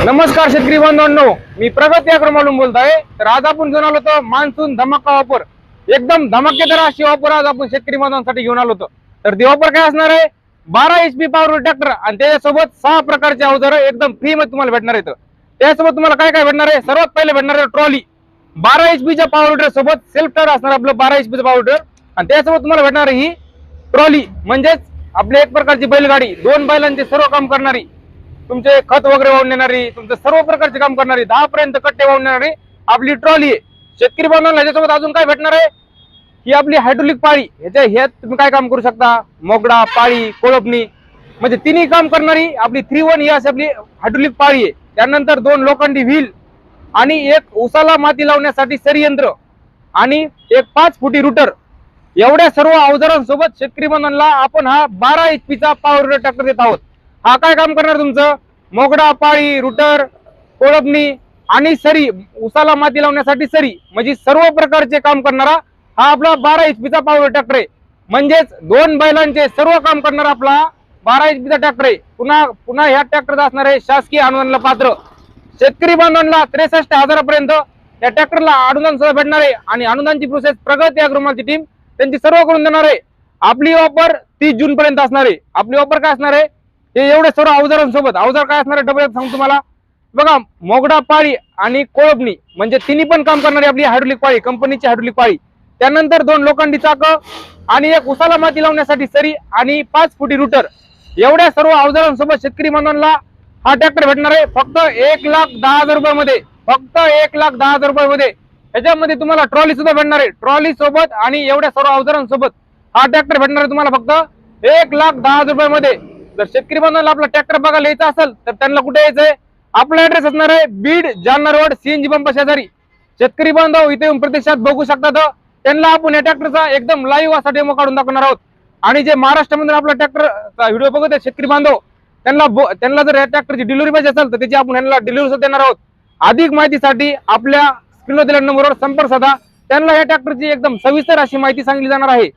नमस्कार शेतकरी बांधवांनो, मी प्रगती अग्रवालून बोलतोय। तर आज आपण घेऊन आलो होतो मान्सून धमाका ऑफर, एकदम धमाकेदार अशी ऑफर आज आपण शेतकरी बांधवांसाठी घेऊन आलो होतो। तर ती ऑफर काय असणार आहे, 12 HP पॉवर ट्रॅक्टर आणि त्याच्यासोबत 6 प्रकारचे अवजार एकदम फ्री मध्ये तुम्हाला भेटणार आहेत। त्यासोबत तुम्हाला काय काय भेटणार आहे, सर्वात पहिले भेटणार आहे ट्रॉली 12 HP च्या पॉवर ट्रॅक्टर सोबत सेल्फ टायर असणार आपलं 12 HP चं पॉवर ट्रॅक्टर, आणि त्यासोबत तुम्हाला भेटणार ही ट्रॉली म्हणजेच आपली एक प्रकारची बैलगाडी, 2 बैलांचे सर्व काम करणारी, तुमचे खत वगैरे वाहून नेणारी, तुमचं सर्व प्रकारचे काम करणारी, 10 पर्यंत कट्टे वाहून नेणारी आपली ट्रॉली आहे। शेतकरी बांधवांना याच्यासोबत अजून काय भेटणार आहे, ही आपली हायड्रोलिक पाळी, ह्यात तुम्ही काय काम करू शकता, मोगडा, पाळी, कोळपणी म्हणजे तिन्ही काम करणारी आपली 3-1 ही अशी आपली हायड्रोलिक पाळी आहे। त्यानंतर 2 लोखंडी व्हील आणि एक उसाला माती लावण्यासाठी सरी यंत्र आणि एक 5 फुटी रुटर, एवढ्या सर्व अवजारांसोबत शेतकरी बांधवांना आपण हा 12 HP चा पॉवर ट्रॅक्टर देत आहोत। हा काय काम करणार, तुमचं मोगडा, पाळी, रुटर, कोळपणी आणि सरी, उसाला माती लावण्यासाठी सरी म्हणजे सर्व प्रकारचे काम करणारा हा आपला 12 HP चा पॉवर ट्रॅक्टर आहे। म्हणजेच 2 बैलांचे सर्व काम करणारा आपला 12 HP चा ट्रॅक्टर आहे। पुन्हा ह्या ट्रॅक्टरचा असणार आहे शासकीय अनुदानाला पात्र। शेतकरी बांधवांना 63,000 पर्यंत या ट्रॅक्टरला अनुदान सुद्धा भेटणार आहे आणि अनुदानची प्रोसेस प्रगती अग्रवालची टीम त्यांची सर्व करून देणार आहे। आपली ऑफर 30 जून पर्यंत असणार आहे। आपली ऑफर काय असणार आहे, हे एवढे सर्व अवजारांसोबत, अवजार काय असणार आहे डबल सांगतो तुम्हाला बघा, मोगडा, पाळी आणि कोळपणी म्हणजे तिन्ही पण काम करणारी आपली हायड्रोलिक पाळी, कंपनीची हायड्रोलिक पाळी, त्यानंतर 2 लोखंडी चाक आणि एक उसाला माती लावण्यासाठी सरी आणि 5 फुटी रुटर, एवढ्या सर्व अवजारांसोबत शेतकरी बांधवांना हा ट्रॅक्टर भेटणार आहे फक्त 1,10,000 रुपयामध्ये, फक्त 1,10,000 रुपयामध्ये। याच्यामध्ये तुम्हाला ट्रॉली सुद्धा भेटणार आहे, ट्रॉली सोबत आणि एवढ्या सर्व अवजारांसोबत हा ट्रॅक्टर भेटणार आहे तुम्हाला फक्त 1,10,000 रुपयामध्ये। जर शेतकरी बांधवांना आपला ट्रॅक्टर बघायला यायचा असेल तर त्यांना कुठे यायचंय, आपला ऍड्रेस असणार आहे Beed Jalna road CNG pump शेजारी। शेतकरी बांधव इथे येऊन प्रत्यक्षात बघू शकतात, त्यांना आपण या ट्रॅक्टरचा एकदम लाईव्ह असा डेमो काढून दाखवणार आहोत। आणि जे महाराष्ट्रामध्ये आपला ट्रॅक्टरचा व्हिडिओ बघत आहेत शेतकरी बांधव, त्यांना जर या ट्रॅक्टरची डिलिव्हरी पाहिजे असेल तर त्याची आपण यांना डिलिव्हरी सुद्धा देणार आहोत। अधिक माहितीसाठी आपल्या स्क्रीनवर दिलेल्या नंबरवर संपर्क साधा, त्यांना या ट्रॅक्टरची एकदम सविस्तर अशी माहिती सांगितली जाणार आहे।